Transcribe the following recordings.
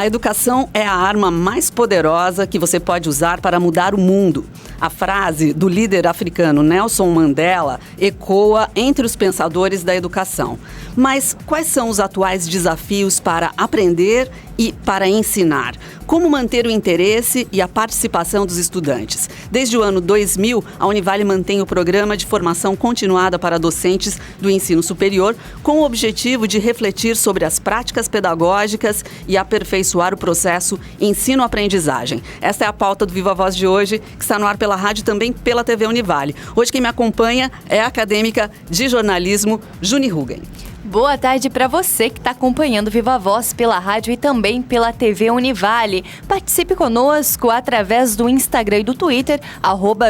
A educação é a arma mais poderosa que você pode usar para mudar o mundo. A frase do líder africano Nelson Mandela ecoa entre os pensadores da educação. Mas quais são os atuais desafios para aprender e para ensinar? Como manter o interesse e a participação dos estudantes? Desde o ano 2000, a Univale mantém o programa de formação continuada para docentes do ensino superior, com o objetivo de refletir sobre as práticas pedagógicas e aperfeiçoar o processo ensino-aprendizagem. Esta é a pauta do Viva Voz de hoje, que está no ar pela rádio e também pela TV Univale. Hoje quem me acompanha é a acadêmica de jornalismo, Juni Rugen. Boa tarde para você que está acompanhando Viva Voz pela rádio e também pela TV Univale. Participe conosco através do Instagram e do Twitter,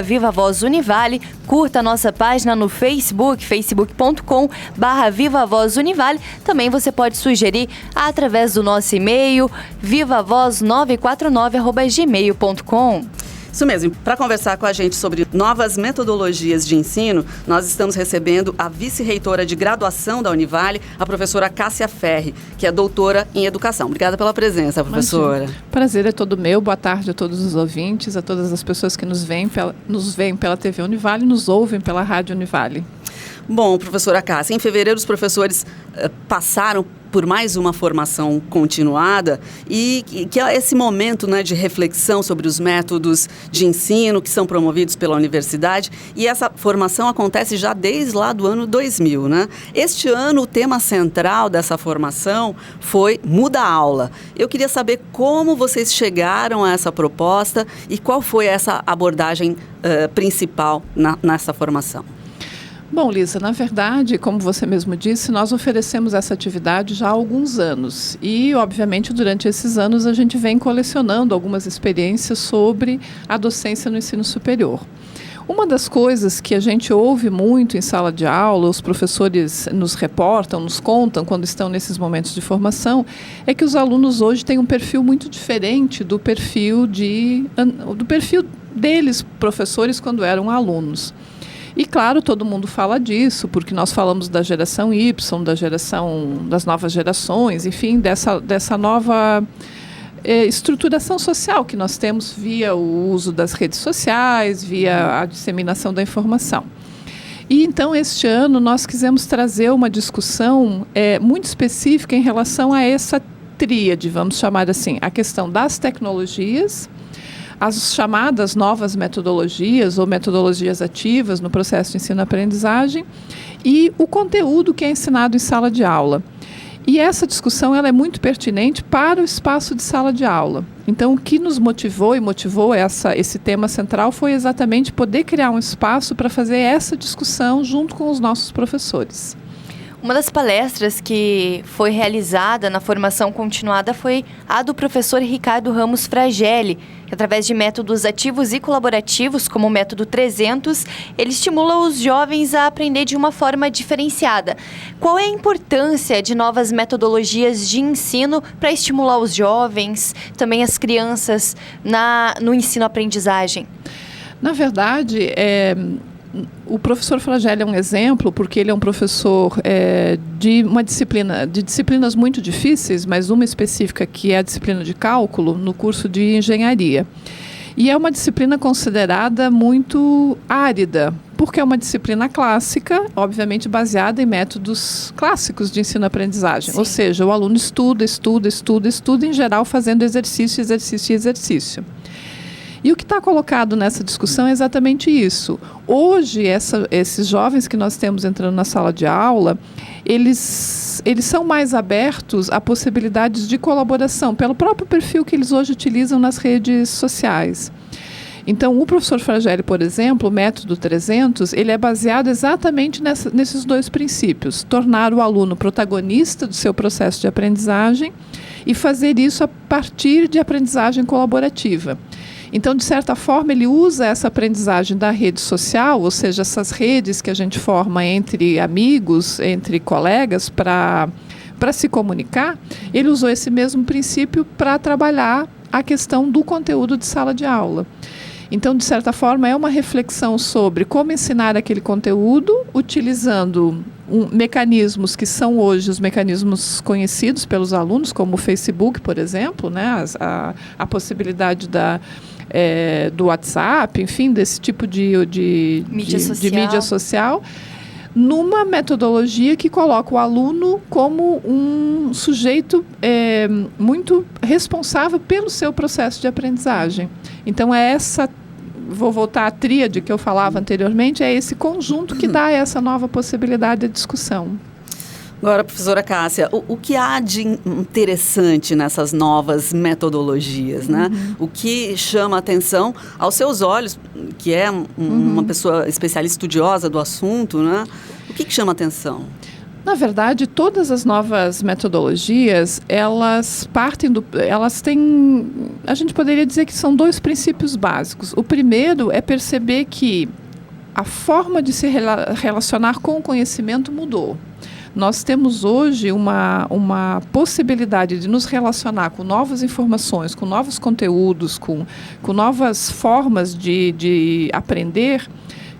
@Viva Voz Univale. Curta a nossa página no Facebook, facebook.com/Viva Voz Univale. Também você pode sugerir através do nosso e-mail, vivavoz949@gmail.com. Isso mesmo. Para conversar com a gente sobre novas metodologias de ensino, nós estamos recebendo a vice-reitora de graduação da Univale, a professora Cássia Ferri, que é doutora em educação. Obrigada pela presença, professora. Prazer é todo meu. Boa tarde a todos os ouvintes, a todas as pessoas que nos veem pela TV Univale, nos ouvem pela rádio Univale. Bom, professora Cássia, em fevereiro os professores passaram por mais uma formação continuada e que é esse momento, né, de reflexão sobre os métodos de ensino que são promovidos pela universidade, e essa formação acontece já desde lá do ano 2000, né? Este ano o tema central dessa formação foi Muda a Aula. Eu queria saber como vocês chegaram a essa proposta e qual foi essa abordagem principal nessa formação. Bom, Lisa, na verdade, como você mesmo disse, nós oferecemos essa atividade já há alguns anos e, obviamente, durante esses anos a gente vem colecionando algumas experiências sobre a docência no ensino superior. Uma das coisas que a gente ouve muito em sala de aula, os professores nos reportam, nos contam quando estão nesses momentos de formação, é que os alunos hoje têm um perfil muito diferente do perfil deles, professores, quando eram alunos. E, claro, todo mundo fala disso, porque nós falamos da geração Y, das novas gerações, enfim, dessa nova estruturação social que nós temos via o uso das redes sociais, via a disseminação da informação. E, então, este ano, nós quisemos trazer uma discussão muito específica em relação a essa tríade, vamos chamar assim, a questão das tecnologias, as chamadas novas metodologias ou metodologias ativas no processo de ensino-aprendizagem e o conteúdo que é ensinado em sala de aula. E essa discussão ela é muito pertinente para o espaço de sala de aula. Então, o que nos motivou esse tema central foi exatamente poder criar um espaço para fazer essa discussão junto com os nossos professores. Uma das palestras que foi realizada na formação continuada foi a do professor Ricardo Ramos Fragelli, que através de métodos ativos e colaborativos, como o método 300, ele estimula os jovens a aprender de uma forma diferenciada. Qual é a importância de novas metodologias de ensino para estimular os jovens, também as crianças, no ensino-aprendizagem? Na verdade, o professor Fragelli é um exemplo, porque ele é um professor de disciplinas muito difíceis, mas uma específica que é a disciplina de cálculo, no curso de engenharia. E é uma disciplina considerada muito árida, porque é uma disciplina clássica, obviamente baseada em métodos clássicos de ensino-aprendizagem. Sim. Ou seja, o aluno estuda, em geral fazendo exercício. E o que está colocado nessa discussão é exatamente isso. Hoje, esses jovens que nós temos entrando na sala de aula, eles são mais abertos a possibilidades de colaboração, pelo próprio perfil que eles hoje utilizam nas redes sociais. Então, o professor Fragelli, por exemplo, o método 300, ele é baseado exatamente nesses dois princípios: tornar o aluno protagonista do seu processo de aprendizagem e fazer isso a partir de aprendizagem colaborativa. Então, de certa forma, ele usa essa aprendizagem da rede social, ou seja, essas redes que a gente forma entre amigos, entre colegas, para se comunicar. Ele usou esse mesmo princípio para trabalhar a questão do conteúdo de sala de aula. Então, de certa forma, é uma reflexão sobre como ensinar aquele conteúdo, utilizando mecanismos que são hoje os mecanismos conhecidos pelos alunos, como o Facebook, por exemplo, né? A possibilidade do WhatsApp, enfim, desse tipo de mídia social, numa metodologia que coloca o aluno como um sujeito muito responsável pelo seu processo de aprendizagem. Então, vou voltar à tríade que eu falava anteriormente, é esse conjunto que dá essa nova possibilidade de discussão. Agora, professora Cássia, o que há de interessante nessas novas metodologias, né? O que chama a atenção aos seus olhos, que é uma pessoa especialista estudiosa do assunto, né? O que chama a atenção? Na verdade, todas as novas metodologias, elas têm, a gente poderia dizer que são 2 princípios básicos. O primeiro é perceber que a forma de se relacionar com o conhecimento mudou. Nós temos hoje uma possibilidade de nos relacionar com novas informações, com novos conteúdos, com novas formas de aprender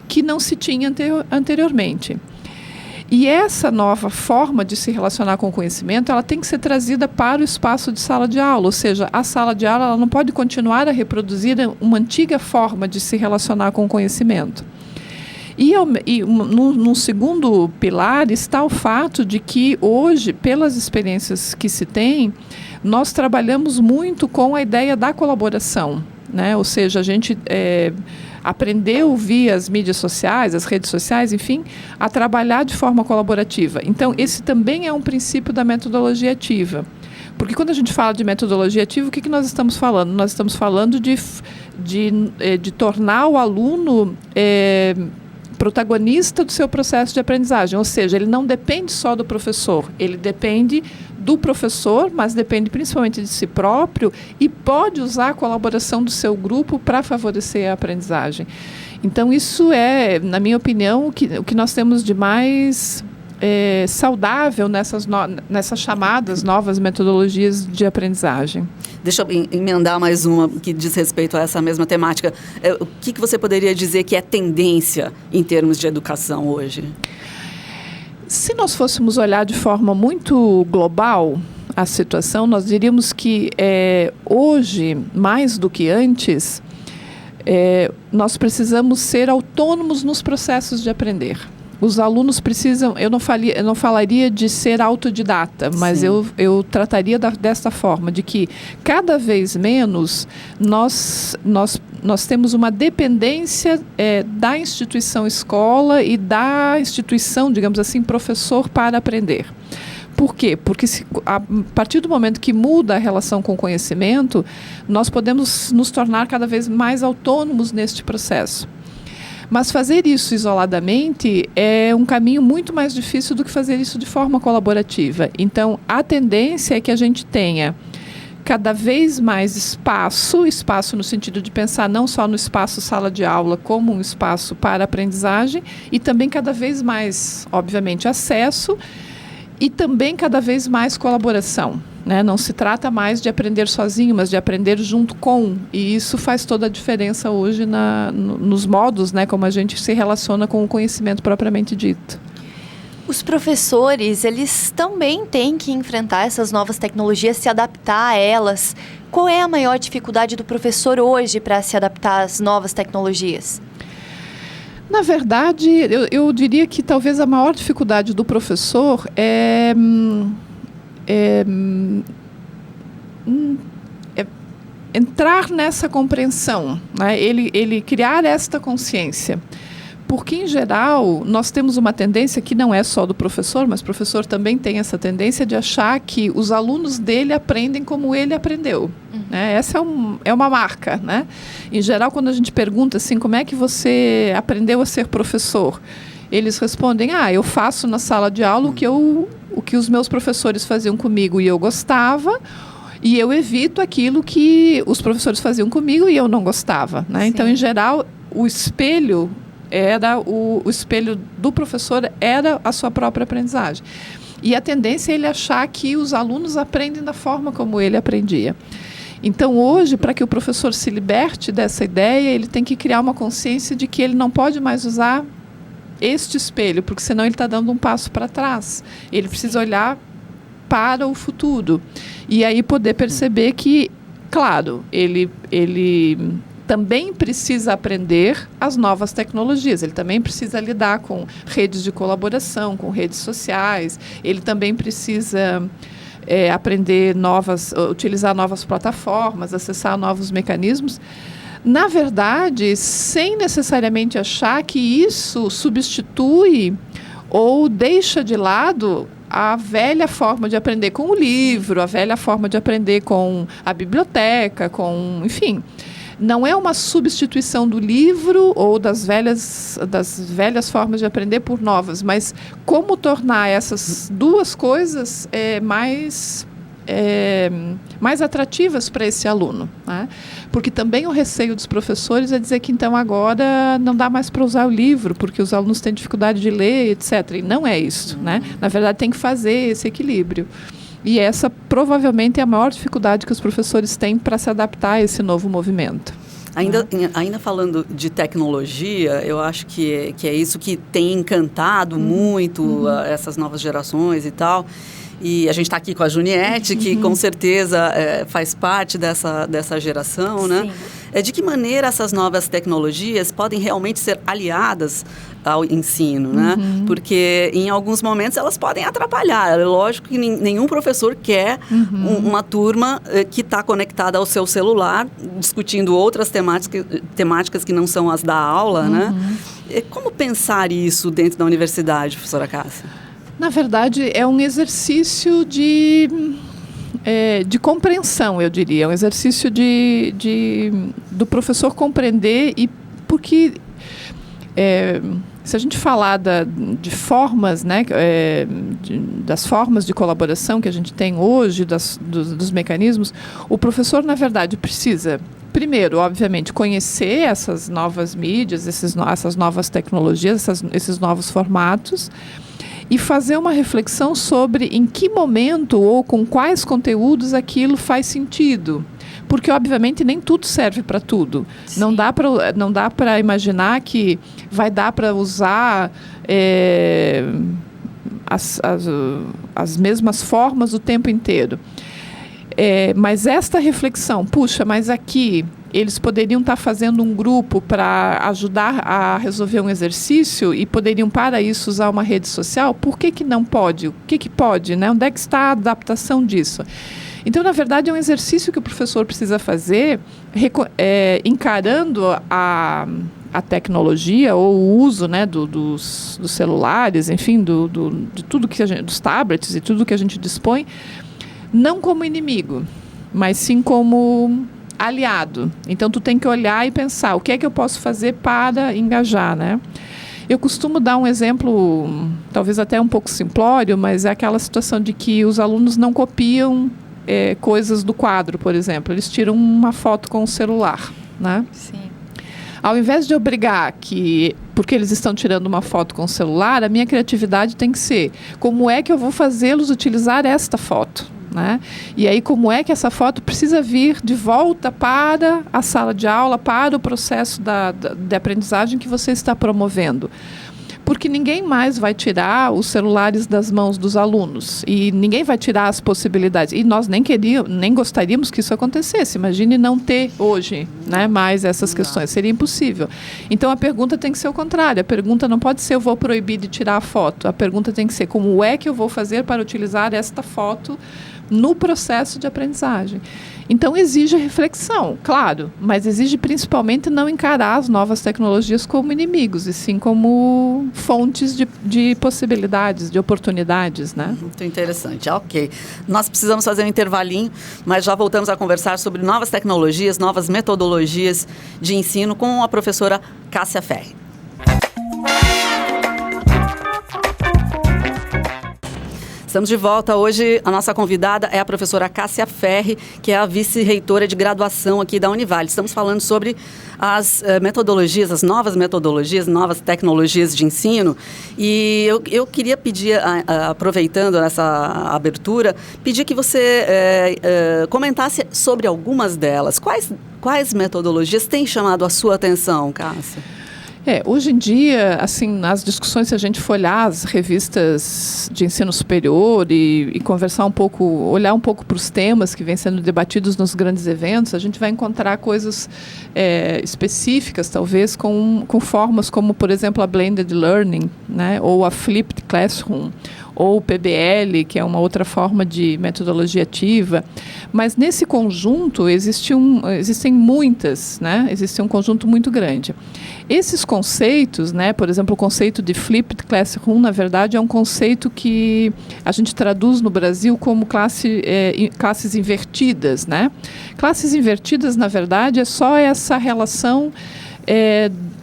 que não se tinha anteriormente. E essa nova forma de se relacionar com o conhecimento, ela tem que ser trazida para o espaço de sala de aula, ou seja, a sala de aula ela não pode continuar a reproduzir uma antiga forma de se relacionar com o conhecimento. Num segundo pilar está o fato de que hoje, pelas experiências que se tem, nós trabalhamos muito com a ideia da colaboração, né? Ou seja, a gente aprendeu via as mídias sociais, as redes sociais, enfim, a trabalhar de forma colaborativa. Então, esse também é um princípio da metodologia ativa. Porque quando a gente fala de metodologia ativa, o que nós estamos falando? Nós estamos falando de tornar o aluno protagonista do seu processo de aprendizagem, ou seja, ele não depende só do professor, ele depende do professor, mas depende principalmente de si próprio e pode usar a colaboração do seu grupo para favorecer a aprendizagem. Então, isso é, na minha opinião, o que nós temos de mais saudável nessas chamadas novas metodologias de aprendizagem. Deixa eu emendar mais uma que diz respeito a essa mesma temática. O que você poderia dizer que é tendência em termos de educação hoje? Se nós fôssemos olhar de forma muito global a situação, nós diríamos que hoje, mais do que antes, nós precisamos ser autônomos nos processos de aprender. Os alunos precisam, eu não falaria de ser autodidata, mas eu trataria desta forma, de que cada vez menos nós temos uma dependência da instituição escola e da instituição, digamos assim, professor para aprender. Por quê? Porque a partir do momento que muda a relação com o conhecimento, nós podemos nos tornar cada vez mais autônomos neste processo. Mas fazer isso isoladamente é um caminho muito mais difícil do que fazer isso de forma colaborativa. Então, a tendência é que a gente tenha cada vez mais espaço no sentido de pensar não só no espaço sala de aula como um espaço para aprendizagem e também cada vez mais, obviamente, acesso e também cada vez mais colaboração. Né? Não se trata mais de aprender sozinho, mas de aprender junto com. E isso faz toda a diferença hoje nos modos, né, como a gente se relaciona com o conhecimento propriamente dito. Os professores, eles também têm que enfrentar essas novas tecnologias, se adaptar a elas. Qual é a maior dificuldade do professor hoje para se adaptar às novas tecnologias? Na verdade, eu diria que talvez a maior dificuldade do professor é entrar nessa compreensão, né? Ele criar esta consciência. Porque, em geral, nós temos uma tendência que não é só do professor, mas o professor também tem essa tendência de achar que os alunos dele aprendem como ele aprendeu. Né? Essa é uma marca. Né? Em geral, quando a gente pergunta assim, como é que você aprendeu a ser professor? Eles respondem, eu faço na sala de aula o que os meus professores faziam comigo e eu gostava, e eu evito aquilo que os professores faziam comigo e eu não gostava. Né? Então, em geral, o espelho do professor era a sua própria aprendizagem. E a tendência é ele achar que os alunos aprendem da forma como ele aprendia. Então, hoje, para que o professor se liberte dessa ideia, ele tem que criar uma consciência de que ele não pode mais usar este espelho, porque senão ele está dando um passo para trás. Ele precisa olhar para o futuro. E aí poder perceber que, claro, ele também precisa aprender as novas tecnologias, ele também precisa lidar com redes de colaboração, com redes sociais, ele também precisa aprender utilizar novas plataformas, acessar novos mecanismos. Na verdade, sem necessariamente achar que isso substitui ou deixa de lado a velha forma de aprender com o livro, a velha forma de aprender com a biblioteca, enfim. Não é uma substituição do livro ou das velhas formas de aprender por novas, mas como tornar essas duas coisas mais atrativas para esse aluno, né? Porque também o receio dos professores é dizer que então agora não dá mais para usar o livro, porque os alunos têm dificuldade de ler, etc. E não é isso, né? Na verdade, tem que fazer esse equilíbrio. E essa provavelmente é a maior dificuldade que os professores têm para se adaptar a esse novo movimento. Ainda falando de tecnologia, eu acho que é isso que tem encantado muito essas novas gerações e tal. E a gente está aqui com a Juniette, que com certeza faz parte dessa geração, né? De que maneira essas novas tecnologias podem realmente ser aliadas ao ensino, né? Porque em alguns momentos elas podem atrapalhar. É lógico que nenhum professor quer uma turma que está conectada ao seu celular, discutindo outras temáticas que não são as da aula, né? Como pensar isso dentro da universidade, professora Cássia? Na verdade, é um exercício de compreensão, eu diria. É um exercício do professor compreender, e porque se a gente falar de formas, né, das formas de colaboração que a gente tem hoje, dos mecanismos, o professor, na verdade, precisa, primeiro, obviamente, conhecer essas novas mídias, essas novas tecnologias, esses novos formatos, e fazer uma reflexão sobre em que momento ou com quais conteúdos aquilo faz sentido. Porque, obviamente, nem tudo serve para tudo. Sim. Não dá para imaginar que vai dar para usar as mesmas formas o tempo inteiro. Mas esta reflexão, mas aqui eles poderiam estar fazendo um grupo para ajudar a resolver um exercício e poderiam, para isso, usar uma rede social. Por que não pode? O que pode, né? Onde é que está a adaptação disso? Então, na verdade, é um exercício que o professor precisa fazer, encarando a tecnologia ou o uso, né, dos celulares, enfim, de tudo que dos tablets e tudo que a gente dispõe, não como inimigo, mas sim como aliado. Então, tu tem que olhar e pensar o que é que eu posso fazer para engajar, né? Eu costumo dar um exemplo, talvez até um pouco simplório, mas é aquela situação de que os alunos não copiam coisas do quadro, por exemplo. Eles tiram uma foto com o celular, né? Sim. Ao invés de obrigar porque eles estão tirando uma foto com o celular, a minha criatividade tem que ser: como é que eu vou fazê-los utilizar esta foto? Né? E aí, como é que essa foto precisa vir de volta para a sala de aula, para o processo de aprendizagem que você está promovendo? Porque ninguém mais vai tirar os celulares das mãos dos alunos e ninguém vai tirar as possibilidades. E nós nem gostaríamos que isso acontecesse. Imagine não ter hoje, né, mais essas questões. Seria impossível. Então, a pergunta tem que ser o contrário. A pergunta não pode ser: eu vou proibir de tirar a foto. A pergunta tem que ser: como é que eu vou fazer para utilizar esta foto no processo de aprendizagem? Então, exige reflexão, claro, mas exige principalmente não encarar as novas tecnologias como inimigos, e sim como fontes de possibilidades, de oportunidades, né? Muito interessante, ok. Nós precisamos fazer um intervalinho, mas já voltamos a conversar sobre novas tecnologias, novas metodologias de ensino com a professora Cássia Ferri. Estamos de volta. Hoje a nossa convidada é a professora Cássia Ferri, que é a vice-reitora de graduação aqui da Univale. Estamos falando sobre as metodologias, as novas metodologias, novas tecnologias de ensino. E eu queria pedir, aproveitando essa abertura, pedir que você comentasse sobre algumas delas. Quais metodologias têm chamado a sua atenção, Cássia? Hoje em dia, assim, nas discussões, se a gente for olhar as revistas de ensino superior e conversar um pouco, olhar um pouco para os temas que vêm sendo debatidos nos grandes eventos, a gente vai encontrar coisas específicas, talvez, com formas como, por exemplo, a Blended Learning, né, ou a Flipped Classroom, ou o PBL, que é uma outra forma de metodologia ativa. Mas nesse conjunto existem muitas, né? Existe um conjunto muito grande. Esses conceitos, né, por exemplo, o conceito de Flipped Classroom, na verdade, é um conceito que a gente traduz no Brasil como classes invertidas, né? Classes invertidas, na verdade, é só essa relação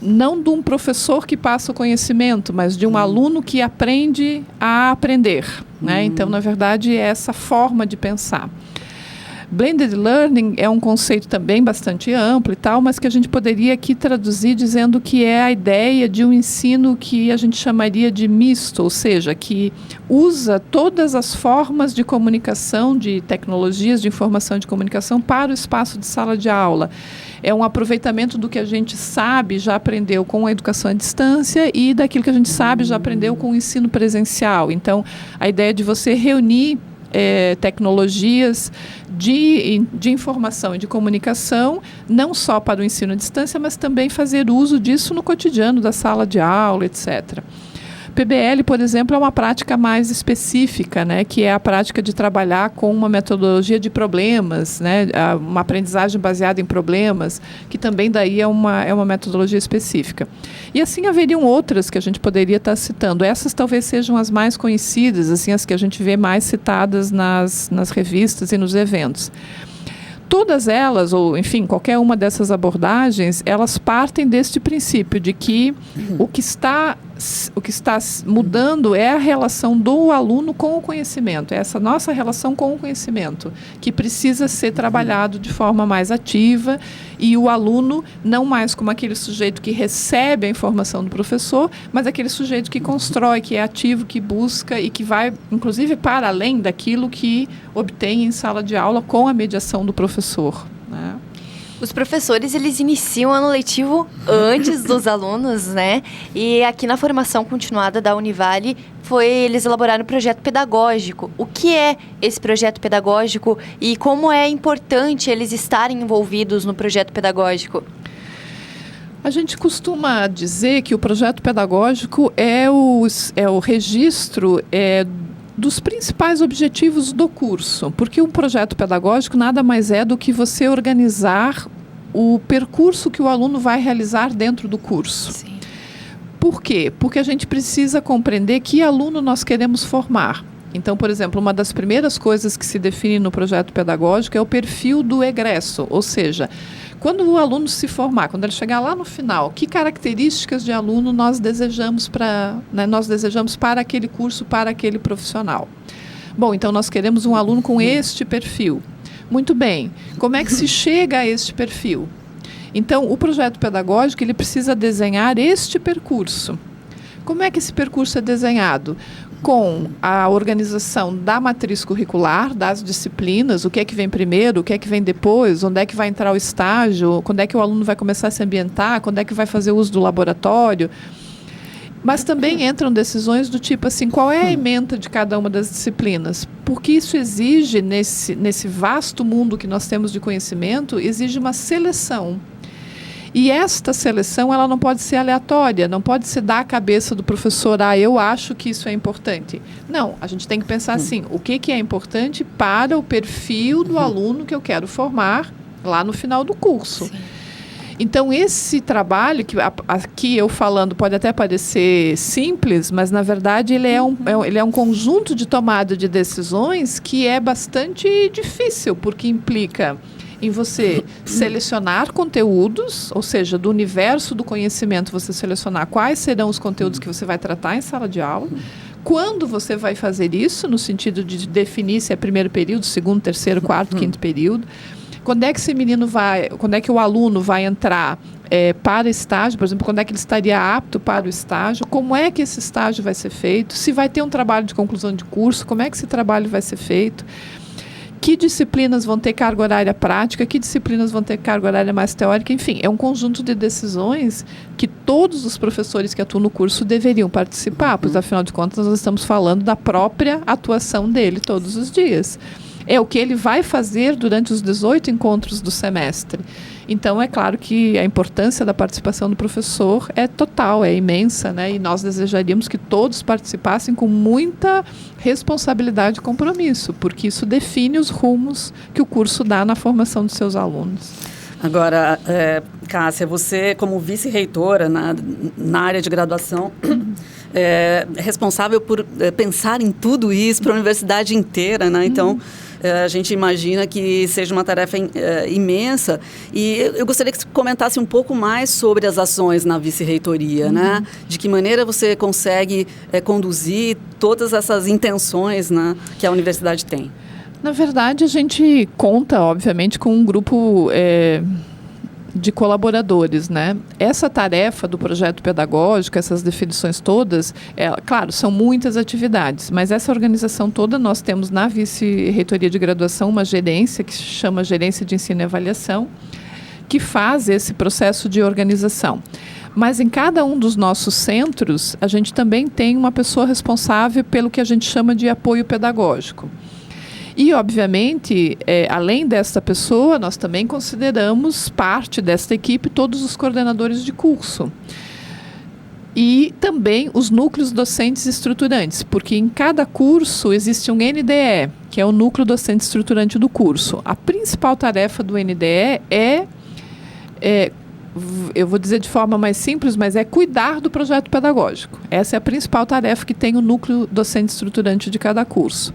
não de um professor que passa o conhecimento, mas de um aluno que aprende a aprender, né? Então, na verdade, é essa forma de pensar. Blended Learning é um conceito também bastante amplo e tal, mas que a gente poderia aqui traduzir dizendo que é a ideia de um ensino que a gente chamaria de misto, ou seja, que usa todas as formas de comunicação, de tecnologias de informação e de comunicação para o espaço de sala de aula. É um aproveitamento do que a gente sabe, já aprendeu com a educação à distância e daquilo que a gente sabe, já aprendeu com o ensino presencial. Então, a ideia de você reunir tecnologias de informação e de comunicação, não só para o ensino à distância, mas também fazer uso disso no cotidiano da sala de aula, etc. PBL, por exemplo, é uma prática mais específica, né, que é a prática de trabalhar com uma metodologia de problemas, né, uma aprendizagem baseada em problemas, que também daí é uma metodologia específica. E assim haveriam outras que a gente poderia estar citando. Essas talvez sejam as mais conhecidas, assim, as que a gente vê mais citadas nas revistas e nos eventos. Todas elas, ou enfim, qualquer uma dessas abordagens, elas partem deste princípio de que o que está mudando é a relação do aluno com o conhecimento, é essa nossa relação com o conhecimento, que precisa ser trabalhado de forma mais ativa, e o aluno não mais como aquele sujeito que recebe a informação do professor, mas aquele sujeito que constrói, que é ativo, que busca e que vai, inclusive, para além daquilo que obtém em sala de aula com a mediação do professor, né? Os professores, eles iniciam o ano letivo antes dos alunos, né? E aqui na formação continuada da Univale, eles elaboraram um projeto pedagógico. O que é esse projeto pedagógico e como é importante eles estarem envolvidos no projeto pedagógico? A gente costuma dizer que o projeto pedagógico é o registro dos principais objetivos do curso, porque um projeto pedagógico nada mais é do que você organizar o percurso que o aluno vai realizar dentro do curso. Sim. Por quê? Porque a gente precisa compreender que aluno nós queremos formar. Então, por exemplo, uma das primeiras coisas que se define no projeto pedagógico é o perfil do egresso, ou seja, quando o aluno se formar, quando ele chegar lá no final, que características de aluno nós desejamos para aquele curso, para aquele profissional? Bom, então nós queremos um aluno com este perfil. Muito bem, como é que se chega a este perfil? Então, o projeto pedagógico ele precisa desenhar este percurso. Como é que esse percurso é desenhado? Com a organização da matriz curricular, das disciplinas, o que é que vem primeiro, o que é que vem depois, onde é que vai entrar o estágio, quando é que o aluno vai começar a se ambientar, quando é que vai fazer uso do laboratório. Mas também entram decisões do tipo assim, qual é a ementa de cada uma das disciplinas? Porque isso exige, nesse vasto mundo que nós temos de conhecimento, exige uma seleção. E esta seleção ela não pode ser aleatória, não pode ser da cabeça do professor, eu acho que isso é importante. Não, a gente tem que pensar assim, o que é importante para o perfil do aluno que eu quero formar lá no final do curso. Sim. Então, esse trabalho, que aqui eu falando pode até parecer simples, mas na verdade ele é um conjunto de tomada de decisões que é bastante difícil, porque implica em você selecionar conteúdos, ou seja, do universo do conhecimento, você selecionar quais serão os conteúdos que você vai tratar em sala de aula, quando você vai fazer isso, no sentido de definir se é primeiro período, segundo, terceiro, quarto, quinto período, quando é que quando é que o aluno vai entrar para estágio, por exemplo, quando é que ele estaria apto para o estágio, como é que esse estágio vai ser feito, se vai ter um trabalho de conclusão de curso, como é que esse trabalho vai ser feito. que disciplinas vão ter carga horária prática, que disciplinas vão ter carga horária mais teórica, enfim, é um conjunto de decisões que todos os professores que atuam no curso deveriam participar, pois afinal de contas nós estamos falando da própria atuação dele todos os dias. É o que ele vai fazer durante os 18 encontros do semestre. Então, é claro que a importância da participação do professor é total, é imensa, né? E nós desejaríamos que todos participassem com muita responsabilidade e compromisso, porque isso define os rumos que o curso dá na formação dos seus alunos. Agora, Cássia, você como vice-reitora na área de graduação, é responsável por pensar em tudo isso para a universidade inteira, né? Então, a gente imagina que seja uma tarefa imensa. E eu gostaria que você comentasse um pouco mais sobre as ações na vice-reitoria, né? De que maneira você consegue conduzir todas essas intenções, né, que a universidade tem. Na verdade, a gente conta, obviamente, com um grupo de colaboradores, né? Essa tarefa do projeto pedagógico, essas definições todas, claro, são muitas atividades, mas essa organização toda nós temos na vice-reitoria de graduação uma gerência que se chama Gerência de Ensino e Avaliação, que faz esse processo de organização. Mas em cada um dos nossos centros, a gente também tem uma pessoa responsável pelo que a gente chama de apoio pedagógico. E, obviamente, além desta pessoa, nós também consideramos parte desta equipe todos os coordenadores de curso. E também os núcleos docentes estruturantes, porque em cada curso existe um NDE, que é o núcleo docente estruturante do curso. A principal tarefa do NDE eu vou dizer de forma mais simples, mas é cuidar do projeto pedagógico. Essa é a principal tarefa que tem o núcleo docente estruturante de cada curso.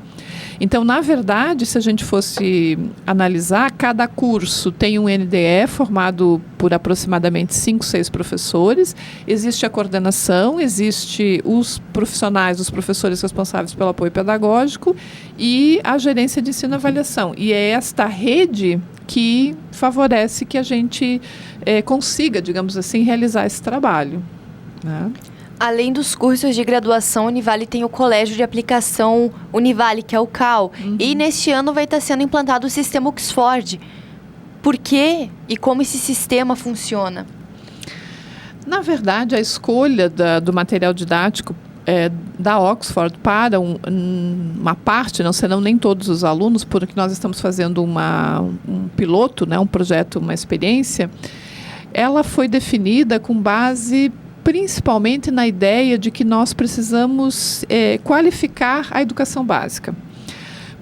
Então, na verdade, se a gente fosse analisar, cada curso tem um NDE formado por aproximadamente 5, 6 professores, existe a coordenação, existe os profissionais, os professores responsáveis pelo apoio pedagógico e a gerência de ensino e avaliação. E é esta rede que favorece que a gente consiga, digamos assim, realizar esse trabalho, né? Além dos cursos de graduação, a Univale tem o Colégio de Aplicação Univale, que é o CAU. E neste ano vai estar sendo implantado o sistema Oxford. Por quê e como esse sistema funciona? Na verdade, a escolha do material didático da Oxford para uma parte, não serão nem todos os alunos, porque nós estamos fazendo um piloto, né, um projeto, uma experiência, ela foi definida com base principalmente na ideia de que nós precisamos qualificar a educação básica.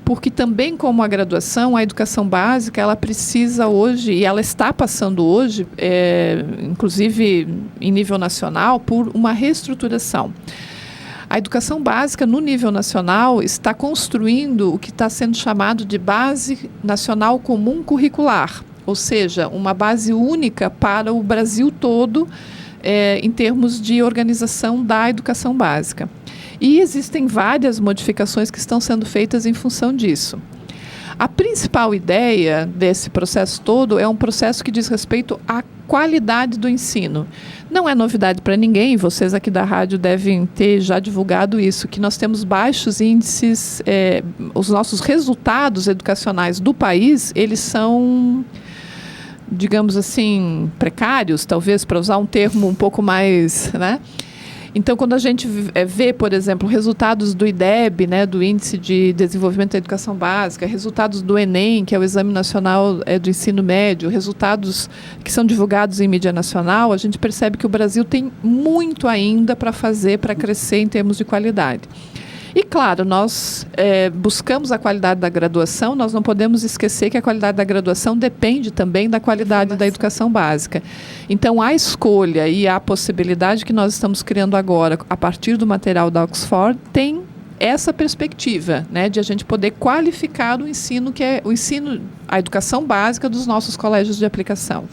Porque também como a graduação, a educação básica, ela precisa hoje, e ela está passando hoje, inclusive em nível nacional, por uma reestruturação. A educação básica, no nível nacional, está construindo o que está sendo chamado de Base Nacional Comum Curricular, ou seja, uma base única para o Brasil todo, em termos de organização da educação básica. E existem várias modificações que estão sendo feitas em função disso. A principal ideia desse processo todo é um processo que diz respeito à qualidade do ensino. Não é novidade para ninguém, vocês aqui da rádio devem ter já divulgado isso, que nós temos baixos índices, os nossos resultados educacionais do país, eles são, digamos assim, precários, talvez, para usar um termo um pouco mais, né? Então, quando a gente vê, por exemplo, resultados do IDEB, né, do Índice de Desenvolvimento da Educação Básica, resultados do ENEM, que é o Exame Nacional do Ensino Médio, resultados que são divulgados em mídia nacional, a gente percebe que o Brasil tem muito ainda para fazer, para crescer em termos de qualidade. E, claro, nós buscamos a qualidade da graduação, nós não podemos esquecer que a qualidade da graduação depende também da qualidade da educação básica. Então, a escolha e a possibilidade que nós estamos criando agora, a partir do material da Oxford, tem essa perspectiva, né, de a gente poder qualificar o ensino, a educação básica dos nossos colégios de aplicação.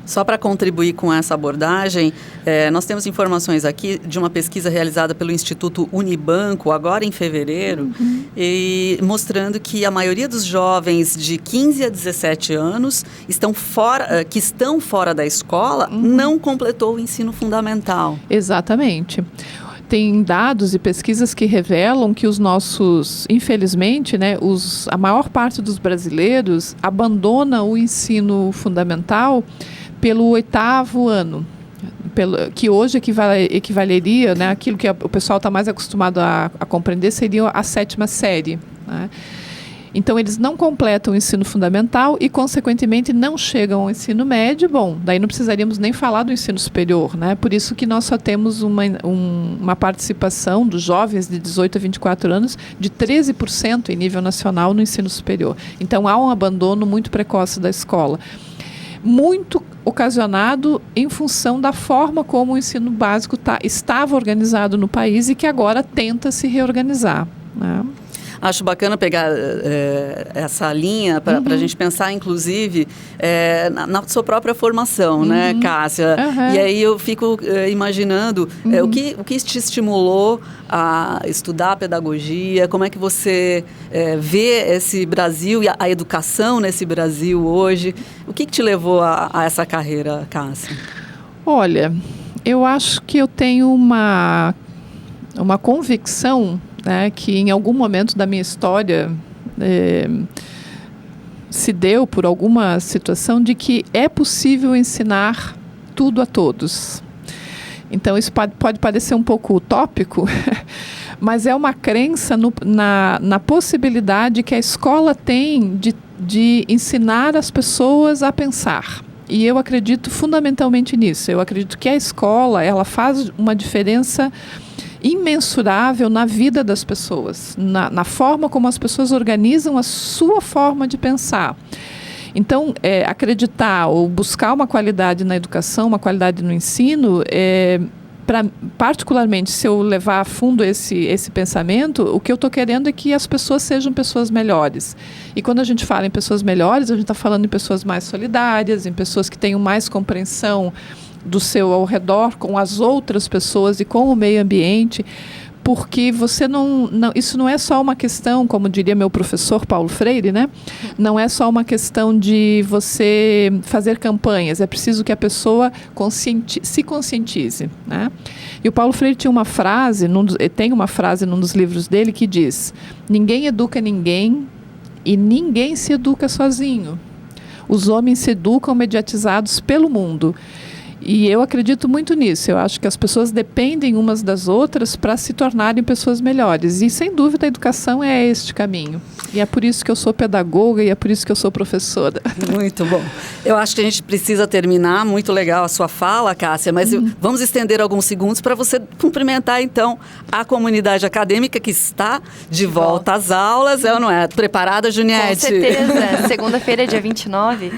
Só para contribuir com essa abordagem, nós temos informações aqui de uma pesquisa realizada pelo Instituto Unibanco, agora em fevereiro, e mostrando que a maioria dos jovens de 15 a 17 anos que estão fora da escola não completou o ensino fundamental. Exatamente. tem dados e pesquisas que revelam que os nossos, infelizmente, né, a maior parte dos brasileiros abandona o ensino fundamental pelo 8º ano. Que hoje equivaleria, né, aquilo que o pessoal está mais acostumado a compreender, seria a 7ª série. Né? Então, eles não completam o ensino fundamental e, consequentemente, não chegam ao ensino médio. Bom, daí não precisaríamos nem falar do ensino superior, né? Por isso que nós só temos uma participação dos jovens de 18 a 24 anos de 13% em nível nacional no ensino superior. Então, há um abandono muito precoce da escola. Muito ocasionado em função da forma como o ensino básico estava organizado no país e que agora tenta se reorganizar. Né? Acho bacana pegar essa linha para a gente pensar, inclusive, na sua própria formação, né, Cássia? E aí eu fico imaginando o que te estimulou a estudar pedagogia, como é que você vê esse Brasil e a educação nesse Brasil hoje. O que te levou a essa carreira, Cássia? Olha, eu acho que eu tenho uma convicção, né, que em algum momento da minha história se deu por alguma situação de que é possível ensinar tudo a todos. Então, isso pode parecer um pouco utópico, mas é uma crença na possibilidade que a escola tem de ensinar as pessoas a pensar. E eu acredito fundamentalmente nisso. Eu acredito que a escola ela faz uma diferença imensurável na vida das pessoas, na forma como as pessoas organizam a sua forma de pensar. Então, acreditar ou buscar uma qualidade na educação, uma qualidade no ensino, particularmente, se eu levar a fundo esse pensamento, o que eu estou querendo é que as pessoas sejam pessoas melhores. E quando a gente fala em pessoas melhores, a gente está falando em pessoas mais solidárias, em pessoas que tenham mais compreensão do seu ao redor, com as outras pessoas e com o meio ambiente, porque você isso não é só uma questão, como diria meu professor Paulo Freire, né? Não é só uma questão de você fazer campanhas, é preciso que a pessoa se conscientize, né? E o Paulo Freire tem uma frase num dos livros dele que diz: ninguém educa ninguém e ninguém se educa sozinho. Os homens se educam mediatizados pelo mundo. E eu acredito muito nisso. Eu acho que as pessoas dependem umas das outras para se tornarem pessoas melhores. E, sem dúvida, a educação é este caminho. E é por isso que eu sou pedagoga e é por isso que eu sou professora. Muito bom. Eu acho que a gente precisa terminar. Muito legal a sua fala, Cássia, mas vamos estender alguns segundos para você cumprimentar, então, a comunidade acadêmica que está de volta às aulas. É ou não é? Preparada, Juniette? Com certeza. Segunda-feira, dia 29.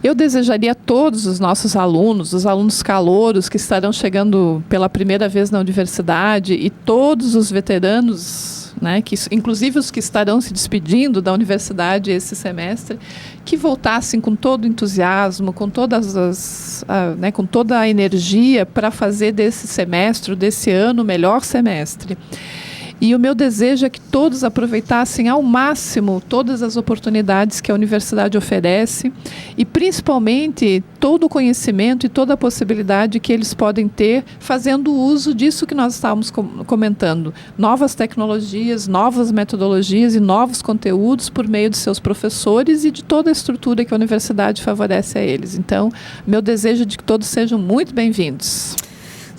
Eu desejaria a todos os nossos alunos, os alunos calouros que estarão chegando pela primeira vez na universidade e todos os veteranos, né, inclusive os que estarão se despedindo da universidade esse semestre, que voltassem com todo o entusiasmo, com toda a energia para fazer desse semestre, desse ano, o melhor semestre. E o meu desejo é que todos aproveitassem ao máximo todas as oportunidades que a universidade oferece e, principalmente, todo o conhecimento e toda a possibilidade que eles podem ter fazendo uso disso que nós estávamos comentando. Novas tecnologias, novas metodologias e novos conteúdos por meio de seus professores e de toda a estrutura que a universidade favorece a eles. Então, meu desejo é de que todos sejam muito bem-vindos.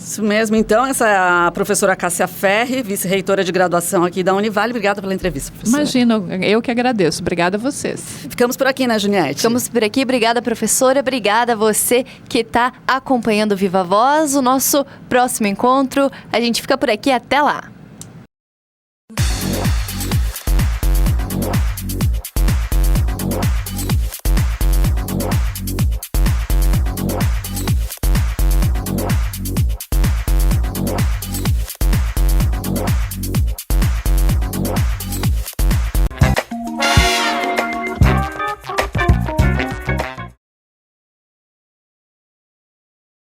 Isso mesmo, então, essa é a professora Cássia Ferri, vice-reitora de graduação aqui da Univale. Obrigada pela entrevista, professora. Imagina, eu que agradeço. Obrigada a vocês. Ficamos por aqui, né, Juniette? Ficamos por aqui. Obrigada, professora. Obrigada a você que está acompanhando Viva Voz. O nosso próximo encontro, a gente fica por aqui. Até lá.